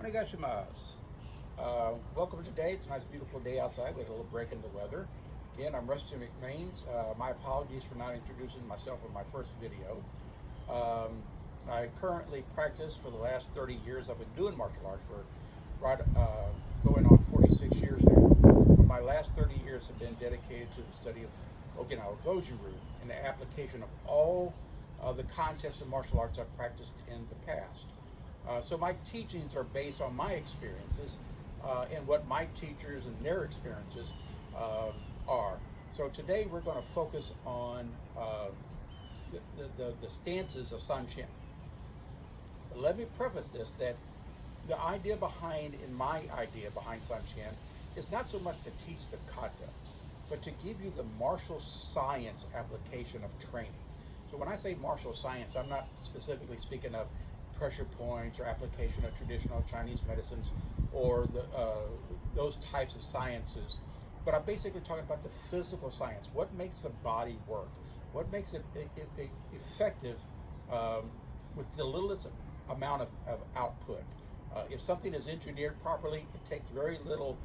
Onegashimasu. Welcome today. It's a nice, beautiful day outside. We had a little break in the weather. Again, I'm Rusty McMains. My apologies for not introducing myself in my first video. I currently practice for the last 30 years. I've been doing martial arts for going on 46 years now. But my last 30 years have been dedicated to the study of Okinawa goju-ryu and the application of all the concepts of martial arts I've practiced in the past. So my teachings are based on my experiences and what my teachers and their experiences are. So today we're going to focus on the stances of Sanchin. But let me preface this that the idea behind Sanchin is not so much to teach the kata, but to give you the martial science application of training. So when I say martial science, I'm not specifically speaking of pressure points or application of traditional Chinese medicines or those types of sciences, but I'm basically talking about the physical science. What makes the body work? What makes it effective with the littlest amount of output? If something is engineered properly, it takes very little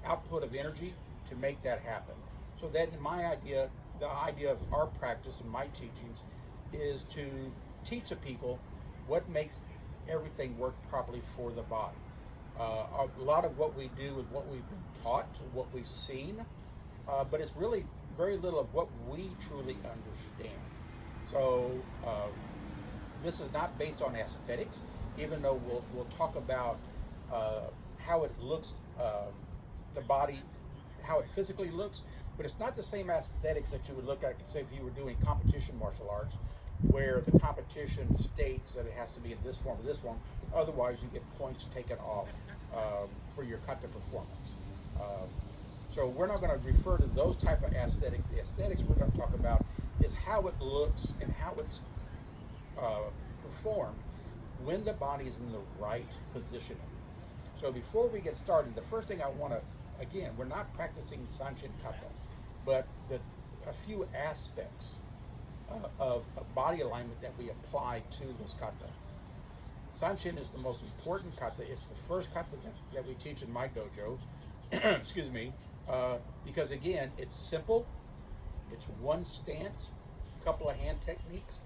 output of energy to make that happen. So that in my idea, the idea of our practice and my teachings is to teach the people what makes everything work properly for the body. A lot of what we do is what we've been taught, what we've seen, but it's really very little of what we truly understand. So this is not based on aesthetics, even though we'll talk about how it looks, the body, how it physically looks, but it's not the same aesthetics that you would look at, say, if you were doing competition martial arts, where the competition states that it has to be in this form or this form. Otherwise, you get points taken off for your kata performance. So we're not going to refer to those type of aesthetics. The aesthetics we're going to talk about is how it looks and how it's performed when the body is in the right positioning. So before we get started, the first thing I want to, again, we're not practicing Sanchin kata, but a few aspects of body alignment that we apply to this kata. Sanchin is the most important kata. It's the first kata that we teach in my dojo. Excuse me, because again, it's simple. It's one stance, a couple of hand techniques,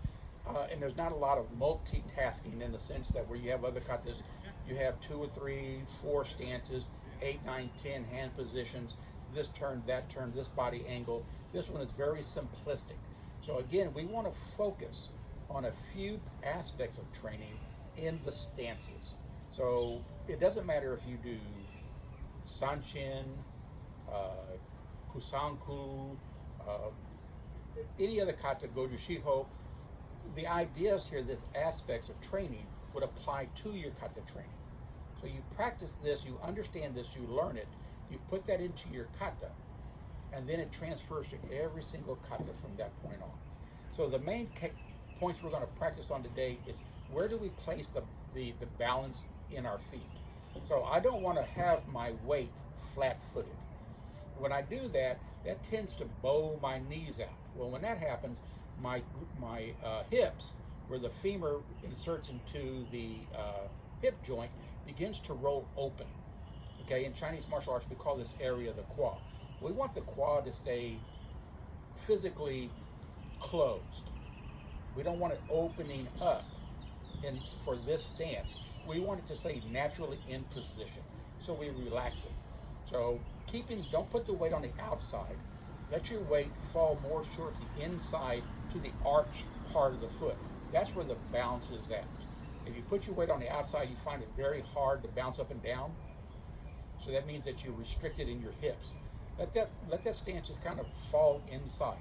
and there's not a lot of multitasking in the sense that where you have other katas, you have 2 or 3, 4 stances, 8, 9, 10 hand positions, this turn, that turn, this body angle. This one is very simplistic. So again, we want to focus on a few aspects of training in the stances. So it doesn't matter if you do Sanchin, Kusanku, any other kata, goju shiho. The ideas here, these aspects of training would apply to your kata training. So you practice this, you understand this, you learn it, you put that into your kata, and then it transfers to every single kata from that point on. So the main points we're going to practice on today is where do we place the balance in our feet. So I don't want to have my weight flat-footed. When I do that, that tends to bow my knees out. Well, when that happens, my hips, where the femur inserts into the hip joint, begins to roll open. Okay, in Chinese martial arts, we call this area the quad. We want the quad to stay physically closed. We don't want it opening up for this stance. We want it to stay naturally in position. So we relax it. So don't put the weight on the outside. Let your weight fall more toward the inside to the arch part of the foot. That's where the bounce is at. If you put your weight on the outside, you find it very hard to bounce up and down. So that means that you're restricted in your hips. Let that stance just kind of fall inside.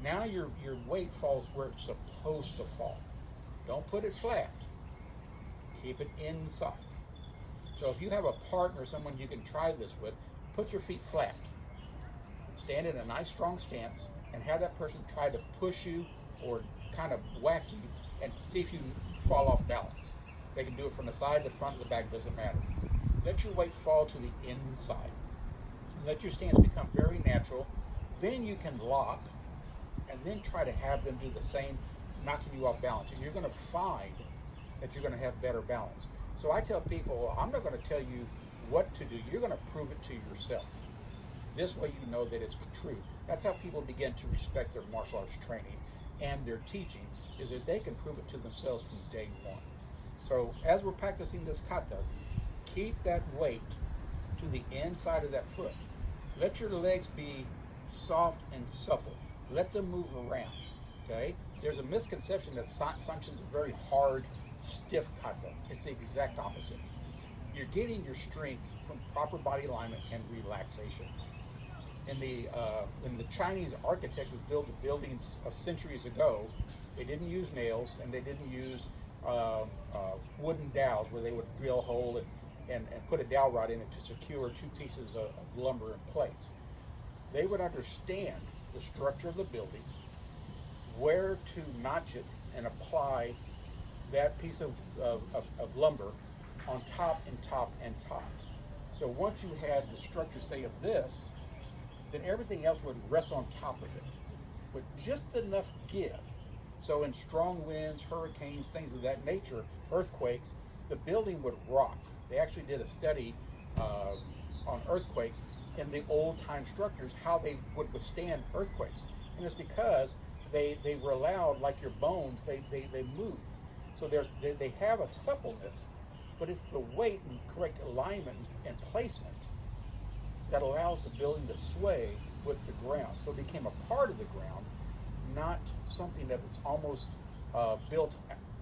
Now your weight falls where it's supposed to fall. Don't put it flat. Keep it inside. So if you have a partner, someone you can try this with, put your feet flat. Stand in a nice strong stance and have that person try to push you or kind of whack you and see if you fall off balance. They can do it from the side, the front, the back, doesn't matter. Let your weight fall to the inside. Let your stance become very natural. Then you can lock and then try to have them do the same, knocking you off balance. And you're going to find that you're going to have better balance. So I tell people, well, I'm not going to tell you what to do. You're going to prove it to yourself. This way you know that it's true. That's how people begin to respect their martial arts training and their teaching, is that they can prove it to themselves from day one. So as we're practicing this kata, keep that weight to the inside of that foot. Let your legs be soft and supple. Let them move around, okay? There's a misconception that Sanchin is a very hard, stiff kata. It's the exact opposite. You're getting your strength from proper body alignment and relaxation. In the Chinese architects who built the buildings of centuries ago, they didn't use nails and they didn't use wooden dowels where they would drill a hole and put a dowel rod in it to secure two pieces of lumber in place. They would understand the structure of the building, where to notch it and apply that piece of lumber on top and top and top. So once you had the structure, say, of this, then everything else would rest on top of it with just enough give. So in strong winds, hurricanes, things of that nature, earthquakes, the building would rock. They actually did a study on earthquakes in the old time structures, how they would withstand earthquakes. And it's because they were allowed, like your bones, they move. So they have a suppleness, but it's the weight and correct alignment and placement that allows the building to sway with the ground. So it became a part of the ground, not something that was almost built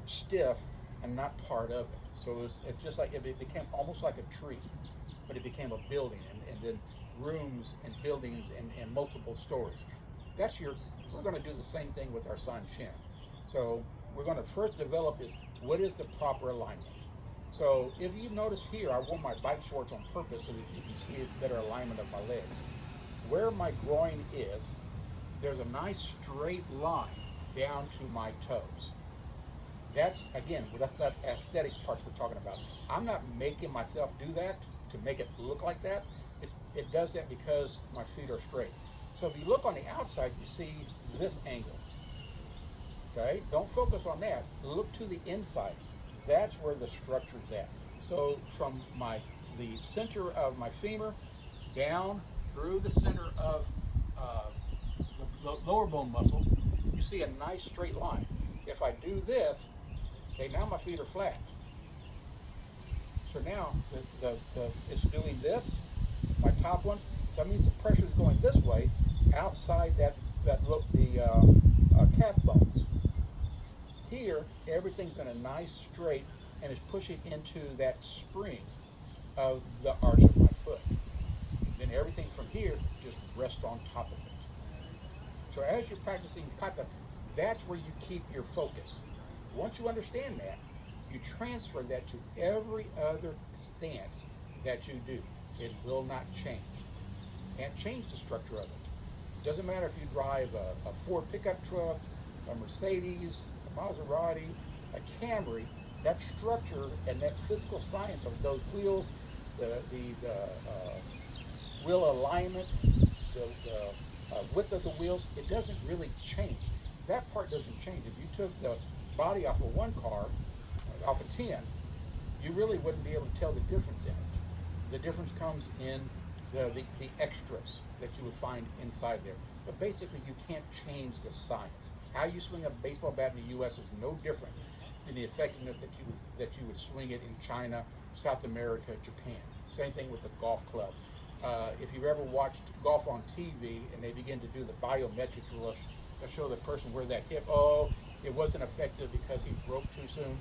stiff and not part of it. So it's just like, it became almost like a tree, but it became a building, and then rooms and buildings and multiple stories. We're going to do the same thing with our Sanchin. So we're going to first develop is, what is the proper alignment? So if you notice here, I wore my bike shorts on purpose so that you can see a better alignment of my legs. Where my groin is, there's a nice straight line down to my toes. That's, again, that's that aesthetics parts we're talking about. I'm not making myself do that to make it look like that. It does that because my feet are straight. So if you look on the outside, you see this angle. Okay? Don't focus on that. Look to the inside. That's where the structure's at. So from the center of my femur down through the center of the lower bone muscle, you see a nice straight line. If I do this, okay, now my feet are flat. So now it's doing this, my top ones. So that means the pressure is going this way, outside the calf bones. Here, everything's in a nice straight and is pushing into that spring of the arch of my foot. Then everything from here just rests on top of it. So as you're practicing kata, that's where you keep your focus. Once you understand that, you transfer that to every other stance that you do. It will not change. Can't change the structure of it. It doesn't matter if you drive a Ford pickup truck, a Mercedes, a Maserati, a Camry. That structure and that physical science of those wheels, the wheel alignment, the width of the wheels, it doesn't really change. That part doesn't change. If you took the body off of one car, off a 10, you really wouldn't be able to tell the difference in it. The difference comes in the extras that you would find inside there. But basically, you can't change the science. How you swing a baseball bat in the U.S. is no different than the effectiveness that you would swing it in China, South America, Japan. Same thing with the golf club. If you've ever watched golf on TV and they begin to do the biometric, they'll show the person where that hip, it wasn't effective because he broke too soon.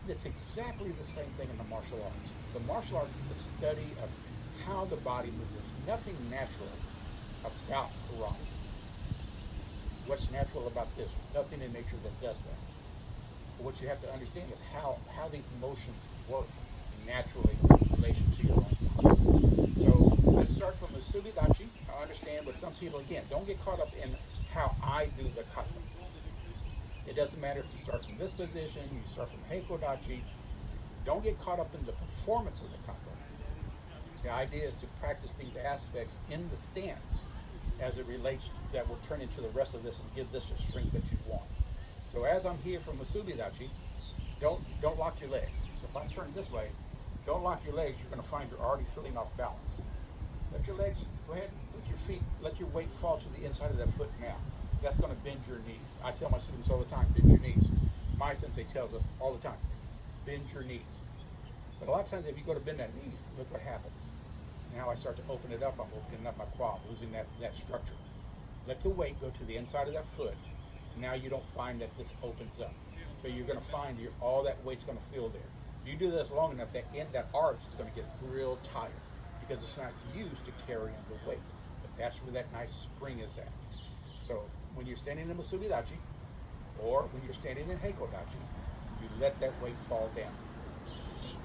It's exactly the same thing in the martial arts. The martial arts is the study of how the body moves. There's nothing natural about karate. What's natural about this? Nothing in nature that does that. But what you have to understand is how these motions work naturally in relation to your own body. So let's start from the Subidachi. I understand, but some people, again, don't get caught up in how I do the kata. It doesn't matter if you start from this position, you start from Heikodachi. Don't get caught up in the performance of the kata. The idea is to practice these aspects in the stance as it relates, that will turn into the rest of this and give this a strength that you want. So as I'm here from Masubidachi, Don't lock your legs. So if I turn this way, don't lock your legs. You're going to find you're already feeling off balance. Let your legs go ahead. Let your weight fall to the inside of that foot now. That's going to bend your knees. I tell my students all the time, bend your knees. My sensei tells us all the time, bend your knees. But a lot of times, if you go to bend that knee, look what happens. Now I start to open it up. I'm opening up my quad, losing that structure. Let the weight go to the inside of that foot. Now you don't find that this opens up. So you're going to find all that weight's going to feel there. You do this long enough, that arch is going to get real tight because it's not used to carrying the weight. But that's where that nice spring is at. So when you're standing in Musubi-dachi, or when you're standing in Heiko-dachi, you let that weight fall down,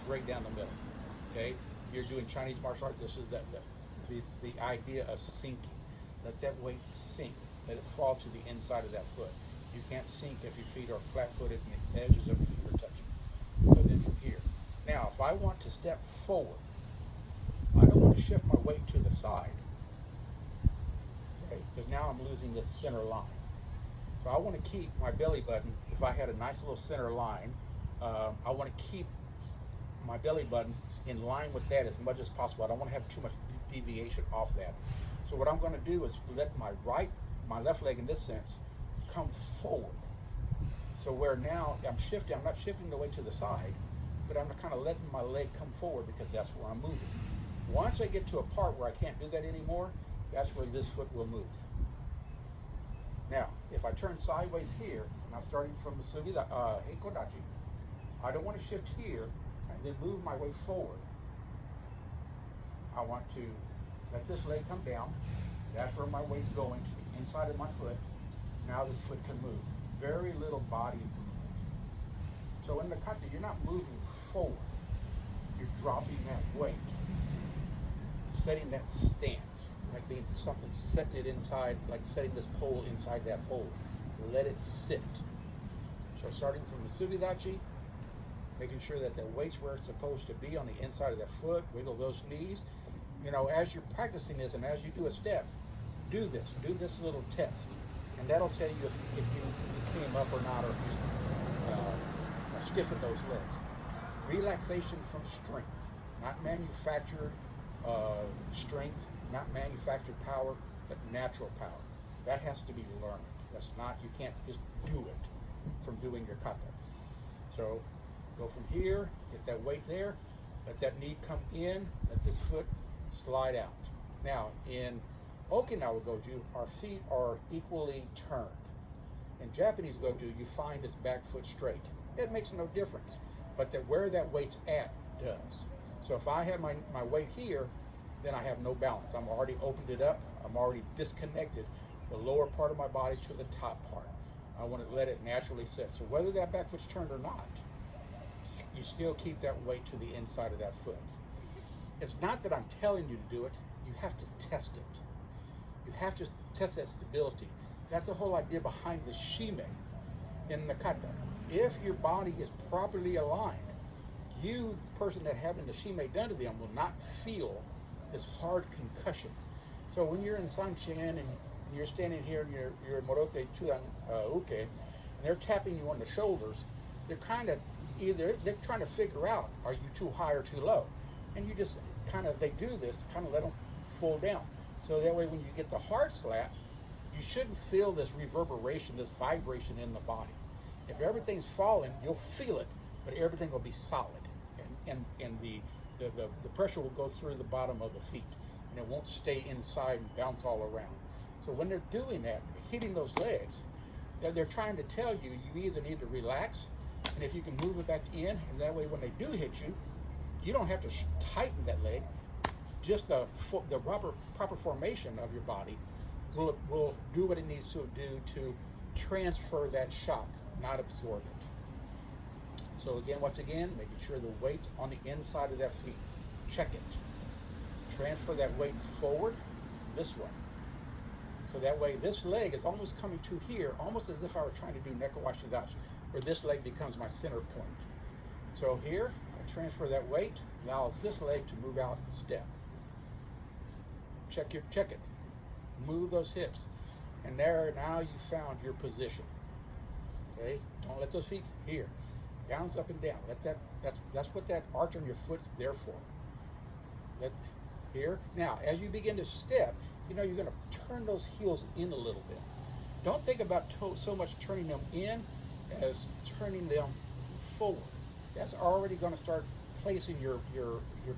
straight down the middle. Okay? You're doing Chinese martial arts. This is the idea of sinking. Let that weight sink. Let it fall to the inside of that foot. You can't sink if your feet are flat-footed and the edges of your feet are touching. So then from here. Now, if I want to step forward, I don't want to shift my weight to the side. Okay? Because now I'm losing this center line. So I want to keep my belly button. If I had a nice little center line, I want to keep my belly button in line with that as much as possible. I don't want to have too much deviation off that. So what I'm going to do is let my left leg in this sense, come forward. So where now I'm not shifting the weight to the side, but I'm kind of letting my leg come forward because that's where I'm moving. Once I get to a part where I can't do that anymore, that's where this foot will move. Now, if I turn sideways here, now starting from the Heiko-dachi, I don't want to shift here and then move my way forward. I want to let this leg come down. That's where my weight's going, to the inside of my foot. Now this foot can move. Very little body movement. So in the kata, you're not moving forward. You're dropping that weight, setting that stance, like being something, setting it inside, like setting this pole inside that pole. Let it sit. So starting from the Musubi-dachi, making sure that the weight's where it's supposed to be on the inside of that foot, wiggle those knees. You know, as you're practicing this and as you do a step, do this little test. And that'll tell you if you came up or not, or if you stiffen those legs. Relaxation from strength, not manufactured strength, not manufactured power, but natural power. That has to be learned. That's not, you can't just do it from doing your kata. So go from here, get that weight there, let that knee come in, let this foot slide out. Now in Okinawa goju, our feet are equally turned. In Japanese goju, you find this back foot straight. It makes no difference, but where that weight's at does. So if I have my weight here, then I have no balance. I'm already opened it up. I'm already disconnected the lower part of my body to the top part. I want to let it naturally sit. So whether that back foot's turned or not, you still keep that weight to the inside of that foot. It's not that I'm telling you to do it. You have to test it. You have to test that stability. That's the whole idea behind the shime in the kata. If your body is properly aligned, you, the person that having the shime done to them, will not feel this hard concussion. So when you're in Sanchin and you're standing here and you're in Morote Chudan Uke, and they're tapping you on the shoulders, they're kind of they're trying to figure out, are you too high or too low? And you just kind of, they do this, kind of let them fall down. So that way when you get the hard slap, you shouldn't feel this reverberation, this vibration in the body. If everything's falling, you'll feel it, but everything will be solid. And the pressure will go through the bottom of the feet, and it won't stay inside and bounce all around. So when they're doing that, hitting those legs, they're trying to tell you, you either need to relax, and if you can move it back in, and that way when they do hit you, you don't have to tighten that leg. Just the proper formation of your body will do what it needs to do to transfer that shock, not absorb it. So again, once again, making sure the weight's on the inside of that feet. Check it. Transfer that weight forward this way. So that way this leg is almost coming to here, almost as if I were trying to do neko-washi-dashi, where this leg becomes my center point. So here, I transfer that weight, allows this leg to move out and step. Check it. Move those hips. And there, now you found your position. Okay? Don't let those feet here. Bounce up and down. That's what that arch on your foot's there for. That, here. Now, as you begin to step, you're going to turn those heels in a little bit. Don't think about so much turning them in as turning them forward. That's already going to start placing your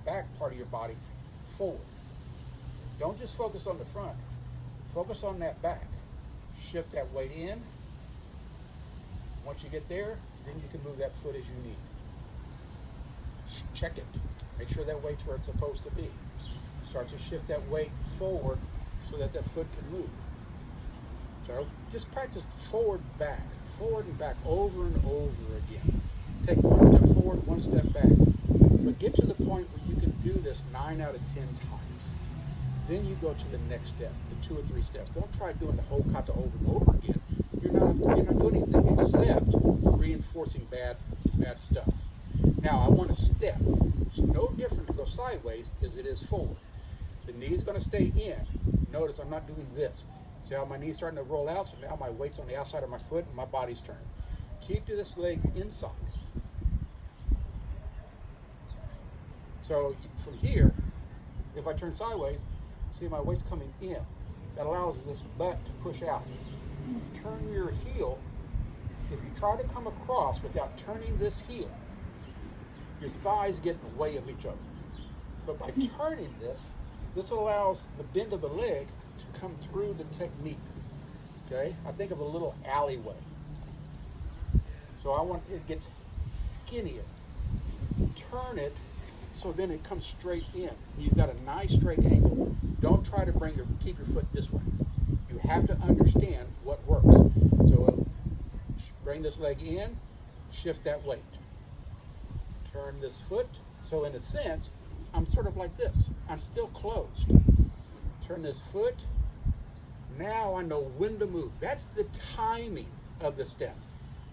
back part of your body forward. Don't just focus on the front. Focus on that back. Shift that weight in. Once you get there, then you can move that foot as you need. Check it. Make sure that weight's where it's supposed to be. Start to shift that weight forward so that foot can move. So just practice forward and back over and over again. Take one step forward, one step back. But get to the point where you can do this 9 out of 10 times. Then you go to the next step, the 2 or 3 steps. Don't try doing the whole kata over and over again. You're not doing anything except reinforcing bad stuff. Now I want to step. It's no different to go sideways as it is forward. The knee is going to stay in. Notice I'm not doing this. See how my knee's starting to roll out? So now my weight's on the outside of my foot and my body's turned. Keep to this leg inside. So from here, if I turn sideways, see my weight's coming in. That allows this butt to push out. Turn your heel. If you try to come across without turning this heel, your thighs get in the way of each other. But by turning this allows the bend of the leg to come through the technique. Okay? I think of a little alleyway. So it gets skinnier. Turn it so then it comes straight in. You've got a nice straight angle. Don't try to keep your foot this way. You have to understand what works. So bring this leg in, shift that weight. Turn this foot. So in a sense, I'm sort of like this. I'm still closed. Turn this foot. Now I know when to move. That's the timing of the step.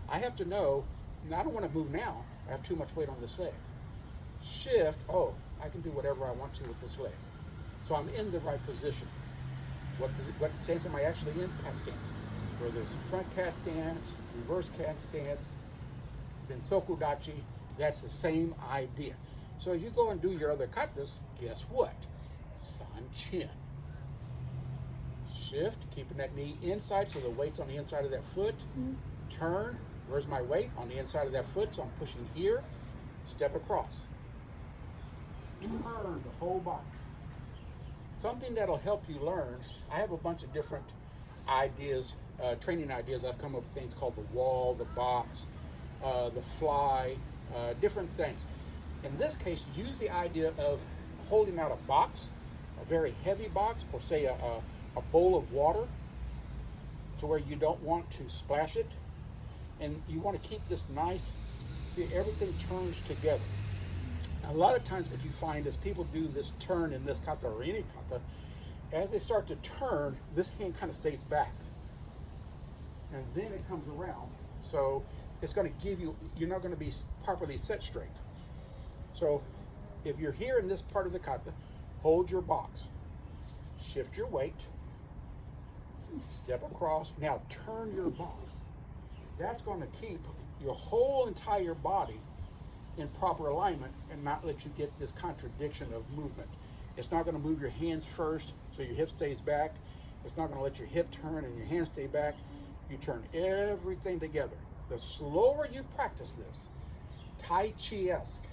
I have to know, I don't want to move now. I have too much weight on this leg. Shift, I can do whatever I want to with this leg. So I'm in the right position. What stance am I actually in? Cat stance. Where there's front cat stance, reverse cat stance, then sokudachi. That's the same idea. So as you go and do your other katas, guess what? Sanchin. Shift, keeping that knee inside so the weight's on the inside of that foot. Turn, where's my weight? On the inside of that foot, so I'm pushing here. Step across. Turn the whole body. Something that'll help you learn, I have a bunch of different ideas, training ideas. I've come up with things called the wall, the box, the fly, different things. In this case, use the idea of holding out a box, a very heavy box, or say a bowl of water to where you don't want to splash it. And you want to keep this nice, see everything turns together. A lot of times what you find is people do this turn in this kata or any kata, as they start to turn, this hand kind of stays back. And then it comes around. So it's going to give you, you're not going to be properly set straight. So if you're here in this part of the kata, hold your box. Shift your weight. Step across. Now turn your box. That's going to keep your whole entire body in proper alignment and not let you get this contradiction of movement. It's not going to move your hands first so your hip stays back. It's not going to let your hip turn and your hands stay back. You turn everything together. The slower you practice this, Tai Chi-esque.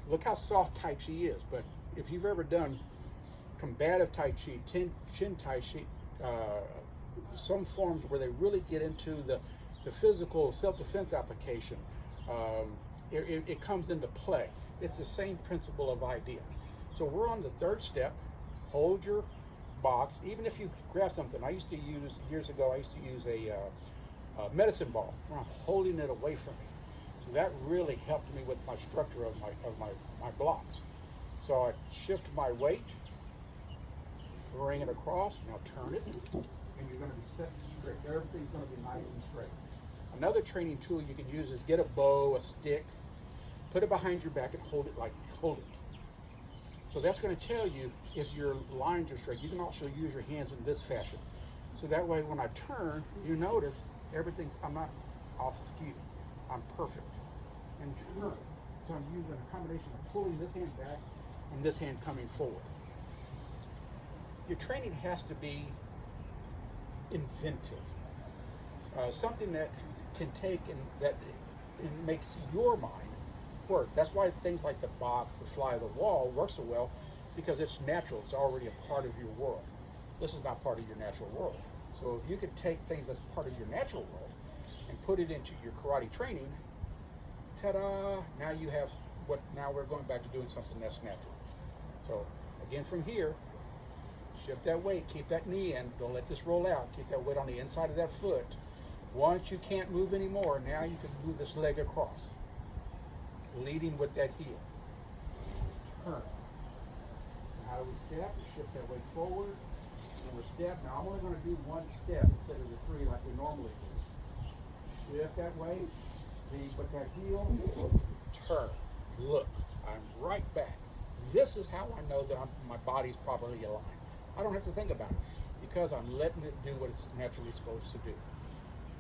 Look how soft Tai Chi is, but if you've ever done combative Tai Chi, Chin Tai Chi, some forms where they really get into the physical self-defense application, it comes into play. It's the same principle of idea. So we're on the third step. Hold your box. Even if you grab something, I used to use, years ago, I used to use a medicine ball where I'm holding it away from me. So that really helped me with my structure of my blocks. So I shift my weight, bring it across, now turn it, and you're going to be set straight. Everything's going to be nice and straight. Another training tool you can use is get a bow, a stick, put it behind your back and hold it. So that's going to tell you if your lines are straight. You can also use your hands in this fashion. So that way when I turn, you notice I'm not off skew. I'm perfect. and turn. So I'm using a combination of pulling this hand back and this hand coming forward. Your training has to be inventive. Something that can take and that it makes your mind work. That's why things like the box, the fly, the wall work so well, because it's natural. It's already a part of your world. This is not part of your natural world. So if you could take things that's part of your natural world and put it into your karate training, ta-da! Now you have what? Now we're going back to doing something that's natural. So again, from here, shift that weight, keep that knee in. Don't let this roll out. Keep that weight on the inside of that foot. Once you can't move anymore, now you can move this leg across, leading with that heel. Turn. How do we step? Shift that weight forward. And we're step. Now I'm only going to do one step instead of the three like we normally do. Shift that weight. Lead with that heel. Turn. Look. I'm right back. This is how I know that my body's properly aligned. I don't have to think about it because I'm letting it do what it's naturally supposed to do.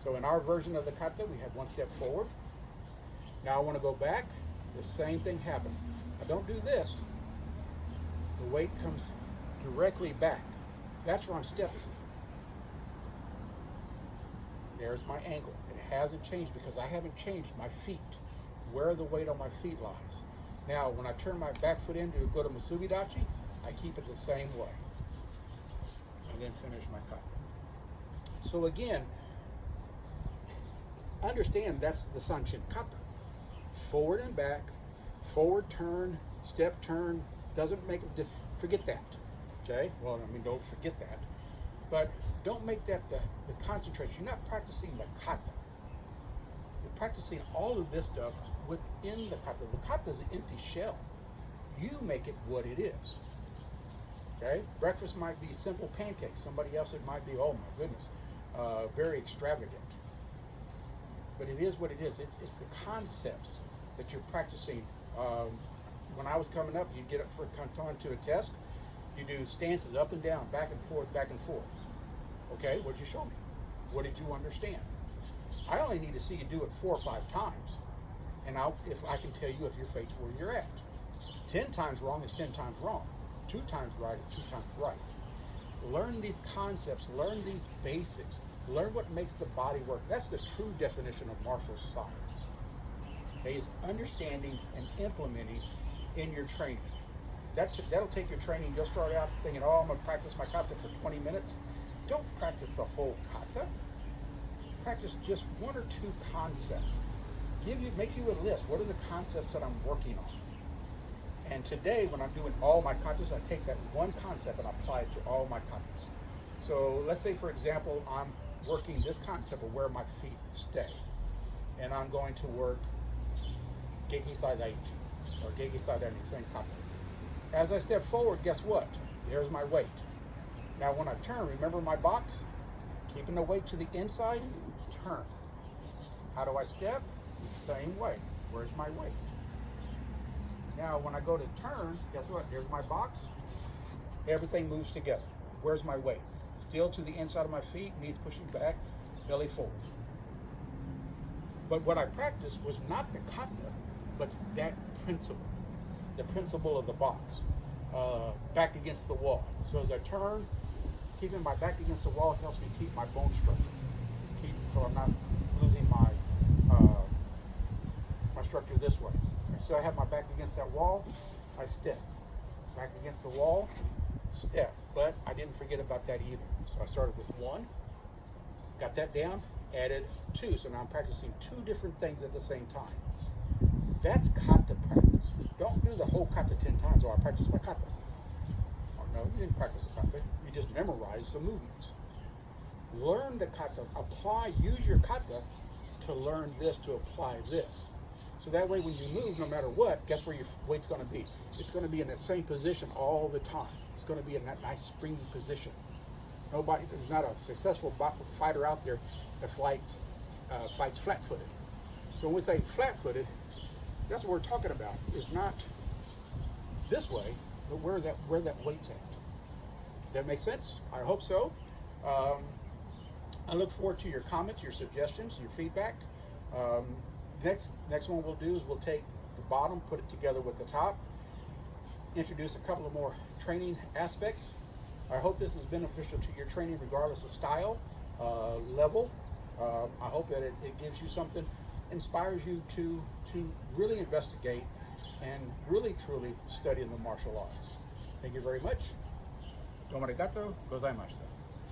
So in our version of the kata, we have one step forward. Now I want to go back. The same thing happens. I don't do this. The weight comes directly back. That's where I'm stepping. There's my ankle. It hasn't changed because I haven't changed my feet, where the weight on my feet lies. Now, when I turn my back foot in to go to Musubidachi, I keep it the same way. And then finish my kata. So again, understand that's the Sanchin kata. Forward and back, forward turn, step turn, doesn't make it, forget that, okay? Well, I mean, don't forget that, but don't make that the concentration. You're not practicing the kata. You're practicing all of this stuff within the kata. The kata is an empty shell. You make it what it is, okay? Breakfast might be simple pancakes. Somebody else, it might be, oh my goodness, very extravagant. But it is what it is. It's the concepts that you're practicing. When I was coming up, you'd get up for kanton to a test. You do stances up and down, back and forth, back and forth. Okay, what did you show me? What did you understand? I only need to see you do it 4 or 5 times, and if I can tell you if your fate's where you're at. 10 times wrong is 10 times wrong. 2 times right is 2 times right. Learn these concepts. Learn these basics. Learn what makes the body work. That's the true definition of martial science. Okay, is understanding and implementing in your training. That'll take your training. You'll start out thinking, oh, I'm going to practice my kata for 20 minutes. Don't practice the whole kata. Practice just 1 or 2 concepts. Make you a list. What are the concepts that I'm working on? And today, when I'm doing all my katas, I take that one concept and apply it to all my katas. So let's say, for example, I'm working this concept of where my feet stay. And I'm going to work Geiki Saidaichi or Geiki Saidaichi, same kata. As I step forward, guess what? There's my weight. Now when I turn, remember my box? Keeping the weight to the inside, turn. How do I step? Same way. Where's my weight? Now when I go to turn, guess what? There's my box. Everything moves together. Where's my weight? Still to the inside of my feet, knees pushing back, belly forward. But what I practiced was not the kata, but that principle. The principle of the box. Back against the wall. So as I turn, keeping my back against the wall helps me keep my bone structure. So I'm not losing my my structure this way. So I have my back against that wall, I step. Back against the wall, step. But I didn't forget about that either. So I started with 1, got that down, added 2. So now I'm practicing 2 different things at the same time. That's kata practice. Don't do the whole kata 10 times, or I practice my kata. Oh, no, you didn't practice the kata. You just memorize the movements. Learn the kata. Use your kata to learn this, to apply this. So that way when you move, no matter what, guess where your weight's going to be? It's going to be in that same position all the time. It's going to be in that nice springy position. There's not a successful fighter out there that fights flat-footed. So when we say flat-footed, that's what we're talking about. Is not this way, but where that weight's at. That make sense? I hope so. I look forward to your comments, your suggestions, your feedback. Next one we'll do is we'll take the bottom, put it together with the top, introduce a couple of more training aspects. I hope this is beneficial to your training regardless of style, level. I hope that it gives you something, inspires you to really investigate and really truly study in the martial arts. Thank you very much. Domo arigato, gozaimashita.